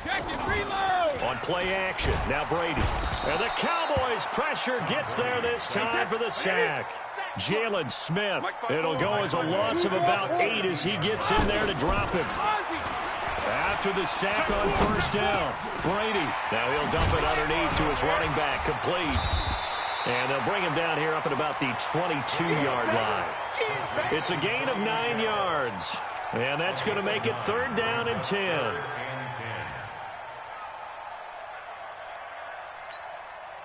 Check and reload. On play action, now Brady. And the Cowboys pressure gets there this time for the sack. Jalen Smith. It'll go as a loss of about 8 as he gets in there to drop him. After the sack on first down, Brady. Now he'll dump it underneath to his running back, complete. And they'll bring him down here up at about the 22-yard line. It's a gain of 9 yards. And that's going to make it 3rd down and 10.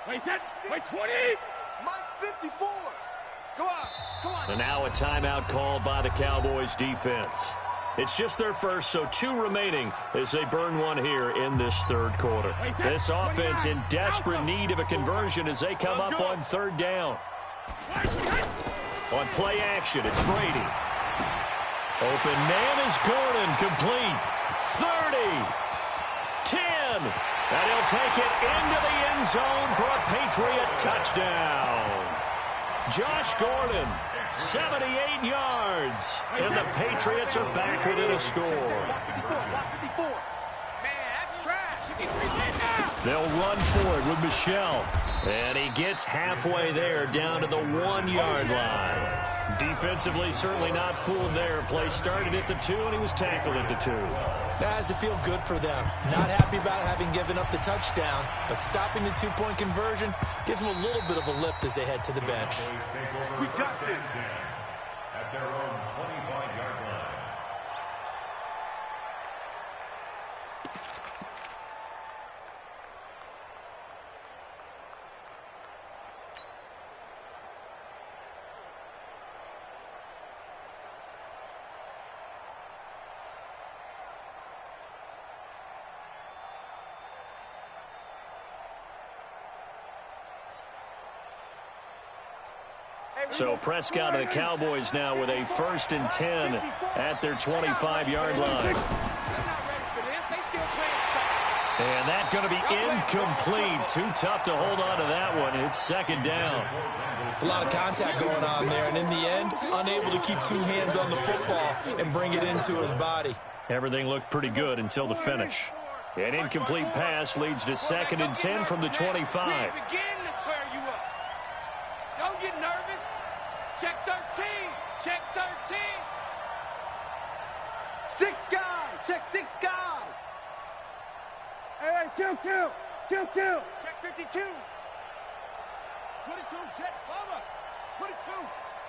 Wait, 20. Mike 54. Come on. And now a timeout called by the Cowboys defense. It's just their first, so 2 remaining as they burn one here in this 3rd quarter. This offense in desperate need of a conversion as they come up on 3rd down. On play action, it's Brady. Open man is Gordon, complete. 30, 10, and he'll take it into the end zone for a Patriot touchdown. Josh Gordon, 78 yards, and the Patriots are back within a score. They'll run for it with Michelle, and he gets halfway there down to the 1-yard line. Defensively, certainly not fooled there. Play started at the 2, and he was tackled at the 2. That has to feel good for them. Not happy about having given up the touchdown, but stopping the 2-point conversion gives them a little bit of a lift as they head to the bench. We got this. At their own 25-yard line. So Prescott and the Cowboys now with a 1st and 10 at their 25-yard line. And that's going to be incomplete. Too tough to hold on to that one. It's 2nd down. It's a lot of contact going on there, and in the end, unable to keep 2 hands on the football and bring it into his body. Everything looked pretty good until the finish. An incomplete pass leads to 2nd and 10 from the 25. Don't get nervous. Check 13. Check 13. 6 guys. Check 6 guys. Hey, 2. Check 52. 22. Jet bomber. 22.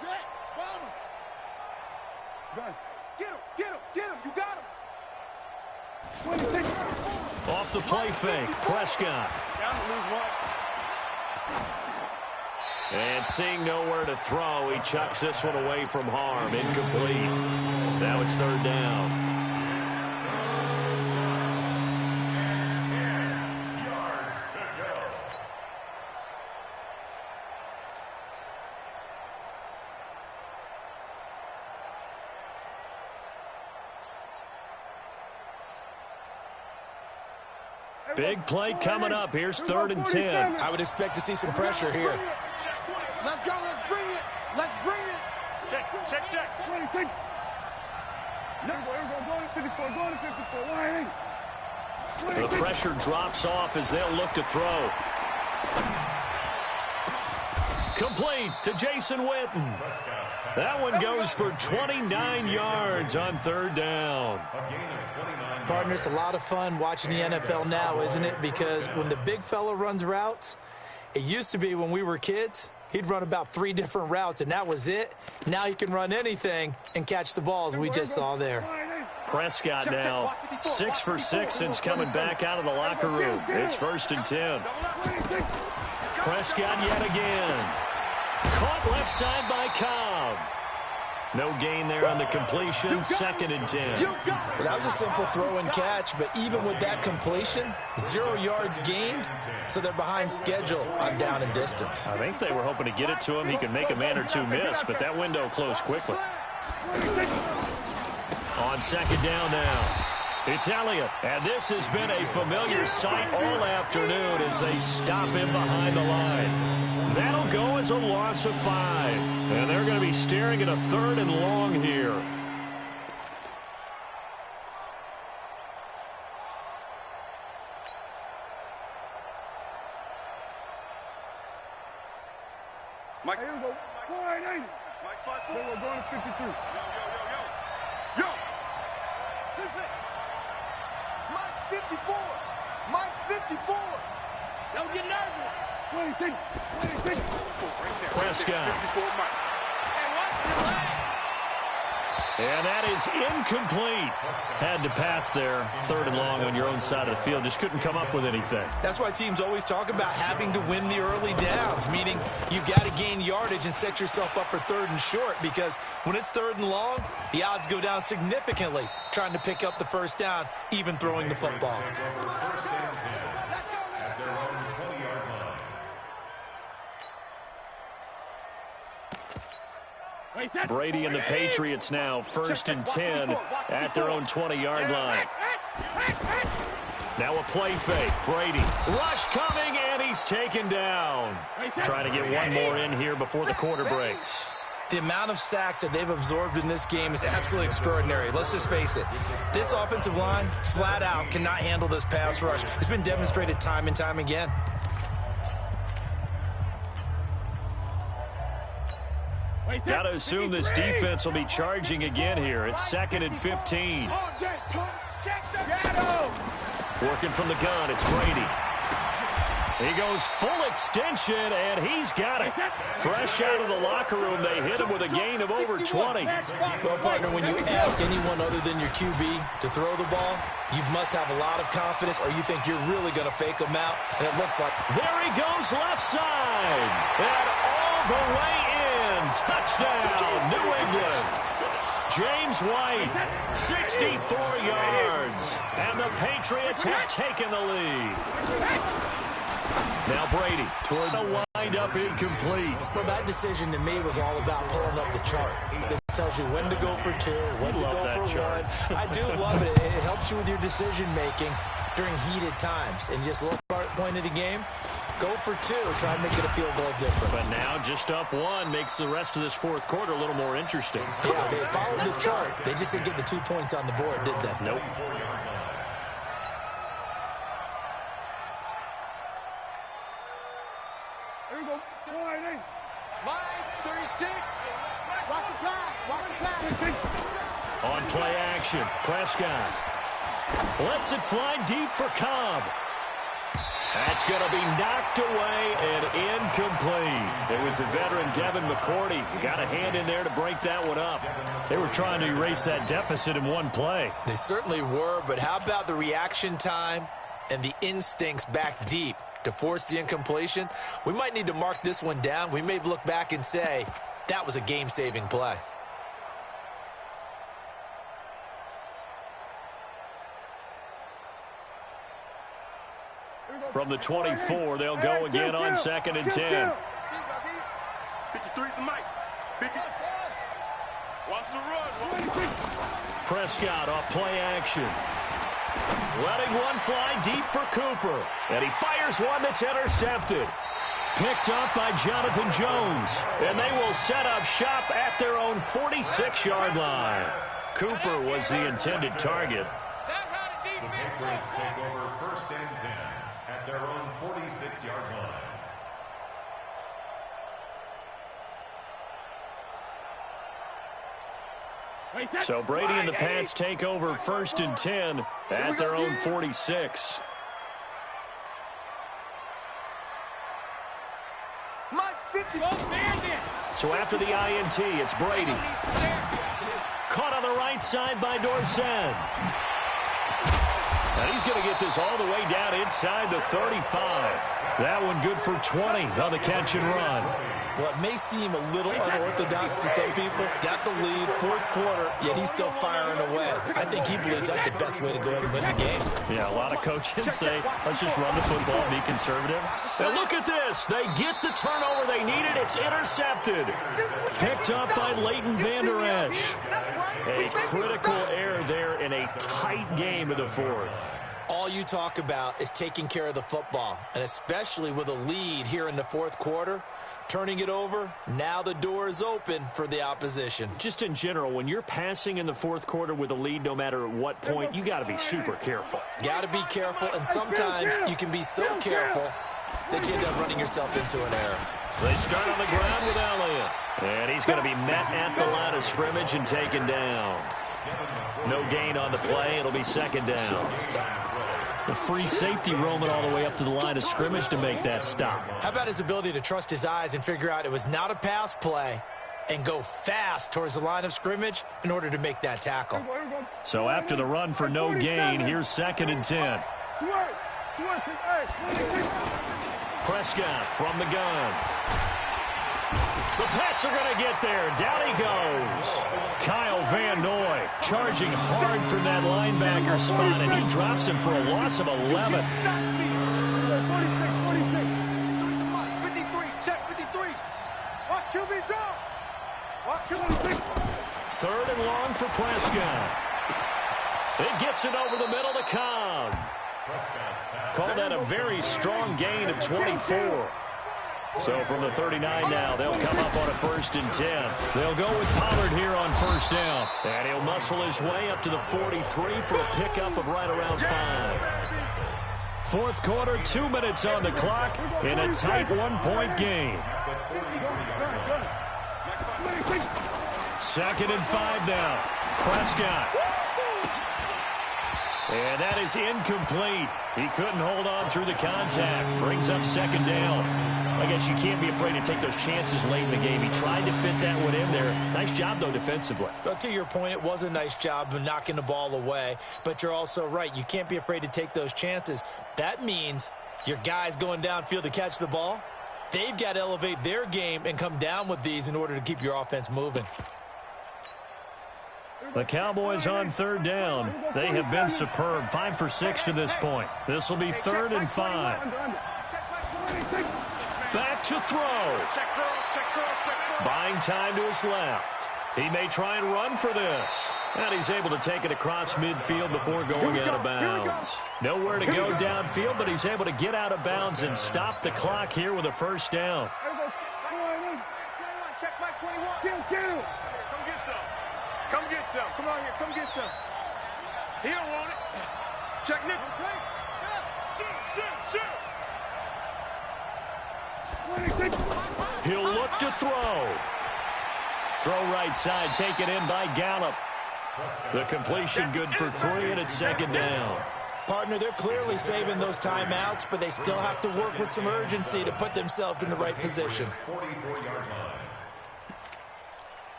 Jet bomber. Done. Get him. You got him. 26. Off the play fake, Prescott. Down to lose 1. And seeing nowhere to throw, he chucks this one away from harm. Incomplete. Now it's 3rd down. Yards to go. Big play coming up. Here's 3rd and 10. I would expect to see some pressure here. Let's go. Let's bring it. Check. 26. The pressure drops off as they'll look to throw. Complete to Jason Witten. That one goes for 29 yards on 3rd down. Partner, it's a lot of fun watching the NFL now, isn't it? Because when the big fella runs routes, it used to be when we were kids, he'd run about 3 different routes, and that was it. Now he can run anything and catch the balls we just saw there. Prescott now 6 for 6 since coming back out of the locker room. It's 1st and 10. Prescott yet again. Caught left side by Cobb. No gain there on the completion. 2nd and 10. Well, that was a simple throw and catch, but even with that completion, 0 yards gained, so they're behind schedule on down and distance. I think they were hoping to get it to him. He could make a man or 2 miss, but that window closed quickly. On 2nd down now, it's Elliott. And this has been a familiar sight all afternoon as they stop him behind the line. That'll go as a loss of 5. And they're going to be staring at a 3rd and long here. Mike. Here we go. 480. Mike 5-4. Then we're going to 53. Yo. 2-6. Mike 54. Mike 54. Don't get nervous. 26. Prescott. 54 Mike. Hey, watch your leg. And that is incomplete. Had to pass there, 3rd and long on your own side of the field. Just couldn't come up with anything. That's why teams always talk about having to win the early downs, meaning you've got to gain yardage and set yourself up for 3rd and short, because when it's 3rd and long, the odds go down significantly trying to pick up the first down, even throwing the football. Brady and the Patriots now 1st and 10 at their own 20-yard line. Now a play fake. Brady. Rush coming, and he's taken down. Trying to get one more in here before the quarter breaks. The amount of sacks that they've absorbed in this game is absolutely extraordinary. Let's just face it. This offensive line, flat out, cannot handle this pass rush. It's been demonstrated time and time again. Got to assume this defense will be charging again here. It's 2nd and 15. Working from the gun, it's Brady. He goes full extension, and he's got it. Fresh out of the locker room, they hit him with a gain of over 20. Well, partner, when you ask anyone other than your QB to throw the ball, you must have a lot of confidence, or you think you're really going to fake them out, and it looks like... There he goes, left side, and all the way in. Touchdown, New England. James White, 64 yards, and the Patriots have taken the lead. Now Brady toward the wind-up incomplete. Well, that decision to me was all about pulling up the chart. It tells you when to go for 2, when to go for 1. I do love it. It helps you with your decision-making during heated times. And just look at the point of the game. Go for 2. Try and make it a field goal difference. But now just up 1 makes the rest of this 4th quarter a little more interesting. Yeah, they followed the chart. They just didn't get the 2 points on the board, did they? Nope. Here we go. 480. Line 36. Watch the pass. Watch the pass. On play action, Prescott lets it fly deep for Cobb. That's going to be knocked away and incomplete. It was the veteran Devin McCourty who got a hand in there to break that one up. They were trying to erase that deficit in one play. They certainly were, but how about the reaction time and the instincts back deep to force the incompletion? We might need to mark this one down. We may look back and say, that was a game-saving play. From the 24, they'll go again on 2nd and 10. 53's the mic. 50. Watch the run. Prescott off play action. Letting one fly deep for Cooper. And he fires one that's intercepted. Picked up by Jonathan Jones. And they will set up shop at their own 46-yard line. Cooper was the intended target. The Patriots take over 1st and 10 at their own 46-yard line. So Brady and the Pats take over 1st and 10 at their own 46. So after the INT, it's Brady. Caught on the right side by Dorsett. And he's going to get this all the way down inside the 35. That one good for 20 on the catch and run. Well, it may seem a little unorthodox to some people. Got the lead, 4th quarter, yet he's still firing away. I think he believes that's the best way to go ahead and win the game. Yeah, a lot of coaches say, let's just run the football, be conservative. And look at this. They get the turnover they needed. It's intercepted. Picked up by Leighton Vander Esch. A critical error there in a tight game of the 4th. All you talk about is taking care of the football, and especially with a lead here in the 4th quarter, turning it over, now the door is open for the opposition. Just in general, when you're passing in the 4th quarter with a lead, no matter at what point, you got to be super careful. Got to be careful, and sometimes you can be so careful that you end up running yourself into an error. They start on the ground with Elliott. And he's going to be met at the line of scrimmage and taken down. No gain on the play. It'll be second down. The free safety roaming all the way up to the line of scrimmage to make that stop. How about his ability to trust his eyes and figure out it was not a pass play and go fast towards the line of scrimmage in order to make that tackle. So after the run for no gain, here's 2nd and 10. Prescott from the gun. The Pats are going to get there. Down he goes. Kyle Van Noy charging hard from that linebacker spot, and he drops him for a loss of 11. 53, check 53. Watch QB drop. Watch QB. 3rd and long for Prescott. It gets it over the middle to Cobb. Call that a very strong gain of 24. So from the 39 now, they'll come up on a 1st and 10. They'll go with Pollard here on 1st down. And he'll muscle his way up to the 43 for a pickup of right around 5. 4th quarter, 2 minutes on the clock in a tight 1-point game. 2nd and 5 now. Prescott. And that is incomplete. He couldn't hold on through the contact. Brings up 2nd down. I guess you can't be afraid to take those chances late in the game. He tried to fit that one in there. Nice job, though, defensively. But to your point, it was a nice job of knocking the ball away. But you're also right. You can't be afraid to take those chances. That means your guys going downfield to catch the ball, they've got to elevate their game and come down with these in order to keep your offense moving. The Cowboys on 3rd down. They have been superb. 5 for 6 to this point. This will be 3rd and 5. Back to throw. Buying time to his left. He may try and run for this. And he's able to take it across midfield before going out of bounds. Nowhere to go downfield, but he's able to get out of bounds and stop the clock here with a 1st down. Check my 21. Come get some. Come get some. Come on here. Come get some. He don't want it. Check Nick. He'll look to throw. Throw right side, taken in by Gallup. The completion good for 3, and it's 2nd down. Partner, they're clearly saving those timeouts, but they still have to work with some urgency to put themselves in the right position. 44-yard line.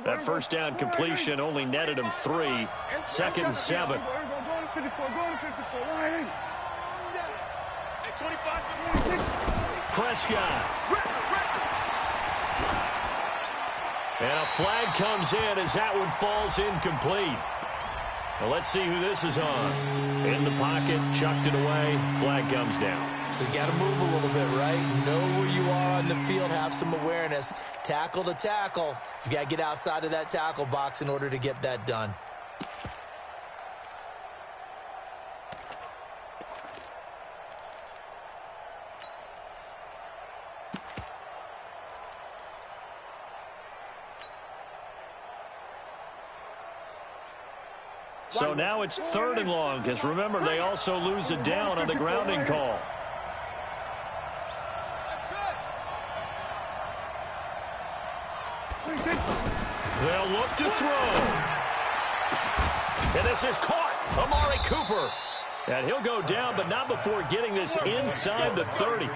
That 1st down completion only netted him 3. 2nd and 7. Prescott. And a flag comes in as that one falls incomplete. Well, let's see who this is on. In the pocket, chucked it away. Flag comes down. So you got to move a little bit, right? Know where you are on the field, have some awareness. Tackle to tackle. You got to get outside of that tackle box in order to get that done. So now it's 3rd and long, because remember, they also lose a down on the grounding call. They'll look to throw. And this is caught. Amari Cooper. And he'll go down, but not before getting this inside the 30.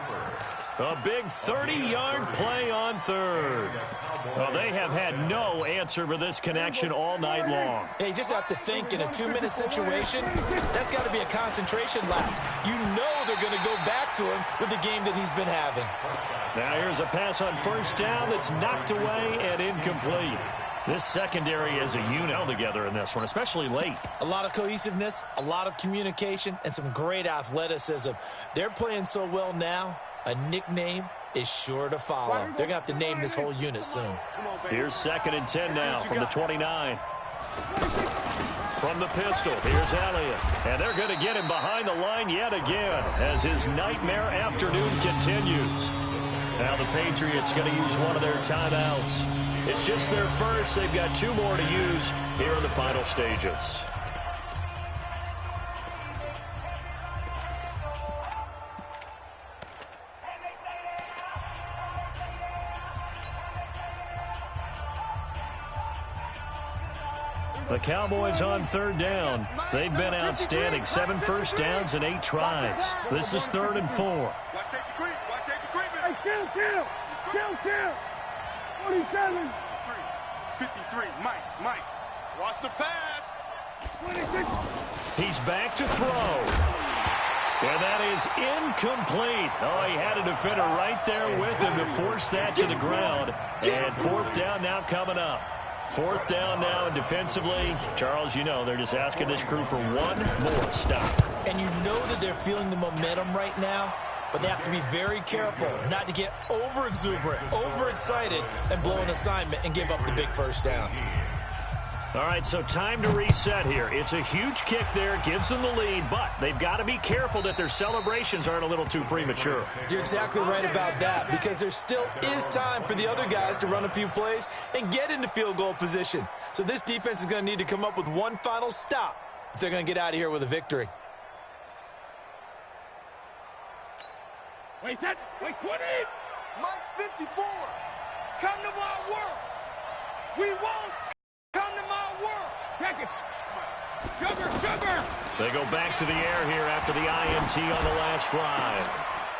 A big 30-yard play on 3rd. Well, they have had no answer for this connection all night long. Yeah, you just have to think in a 2-minute situation, that's got to be a concentration lap. You know they're going to go back to him with the game that he's been having. Now here's a pass on 1st down that's knocked away and incomplete. This secondary is a unit all together in this one, especially late. A lot of cohesiveness, a lot of communication, and some great athleticism. They're playing so well now, a nickname is sure to follow. They're going to have to name this whole unit soon. Here's 2nd and 10 now from the 29. From the pistol, here's Elliott. And they're going to get him behind the line yet again as his nightmare afternoon continues. Now the Patriots going to use one of their timeouts. It's just their first. They've got 2 more to use here in the final stages. The Cowboys on 3rd down. They've been outstanding. 7 first downs and 8 tries. This is 3rd and 4. Watch safety creep. Watch safety creeping. Hey, kill. 47. 53. Mike. Watch the pass. 26. He's back to throw. And that is incomplete. Oh, he had a defender right there with him to force that to the ground. And 4th down now coming up. 4th down now, and defensively, Charles, you know, they're just asking this crew for one more stop. And you know that they're feeling the momentum right now, but they have to be very careful not to get over-exuberant, overexcited, and blow an assignment and give up the big first down. All right, so time to reset here. It's a huge kick there, gives them the lead, but they've got to be careful that their celebrations aren't a little too premature. You're exactly right about that, because there still is time for the other guys to run a few plays and get into field goal position. So this defense is going to need to come up with one final stop if they're going to get out of here with a victory. Wait, 20. Mike 54. Come to my world. We won't. Come to my world. Check it. Sugar. They go back to the air here after the INT on the last drive.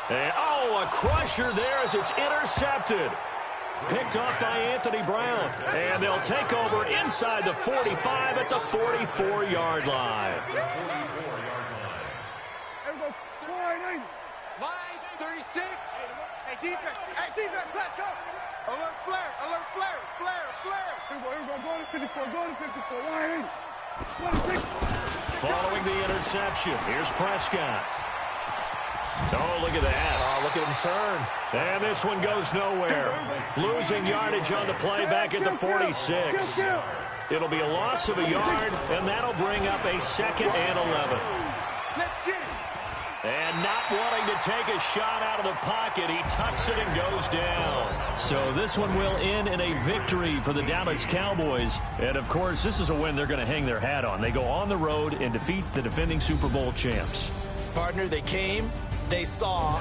And, oh, a crusher there as it's intercepted. Picked off by Anthony Brown. And they'll take over inside the 45 at the 44-yard line. Line 36. Hey, defense, let's go. Alert flare. Here we go. Go to 54. 180. Following the interception, here's Prescott. Oh, look at that. Oh, look at him turn. And this one goes nowhere. Losing yardage on the play back at the 46. It'll be a loss of a yard, and that'll bring up a 2nd and 11. Let's get it. And not wanting to take a shot out of the pocket, he tucks it and goes down. So this one will end in a victory for the Dallas Cowboys. And, of course, this is a win they're going to hang their hat on. They go on the road and defeat the defending Super Bowl champs. Partner, they came, they saw,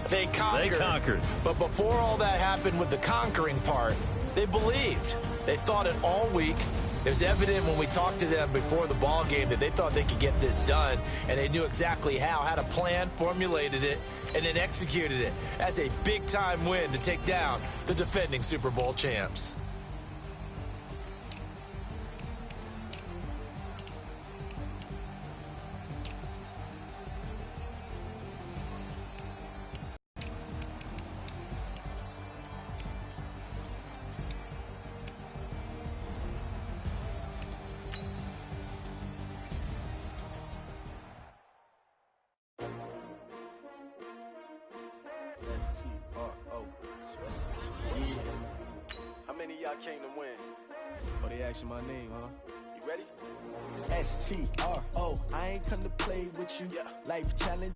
they conquered. They conquered. But before all that happened with the conquering part, they believed. They thought it all week. It was evident when we talked to them before the ball game that they thought they could get this done, and they knew exactly how, had a plan, formulated it, and then executed it. That's a big-time win to take down the defending Super Bowl champs. How many of y'all came to win? Oh, they asking my name, huh? You ready? STRO, I ain't come to play with you. Yeah. Life challenge.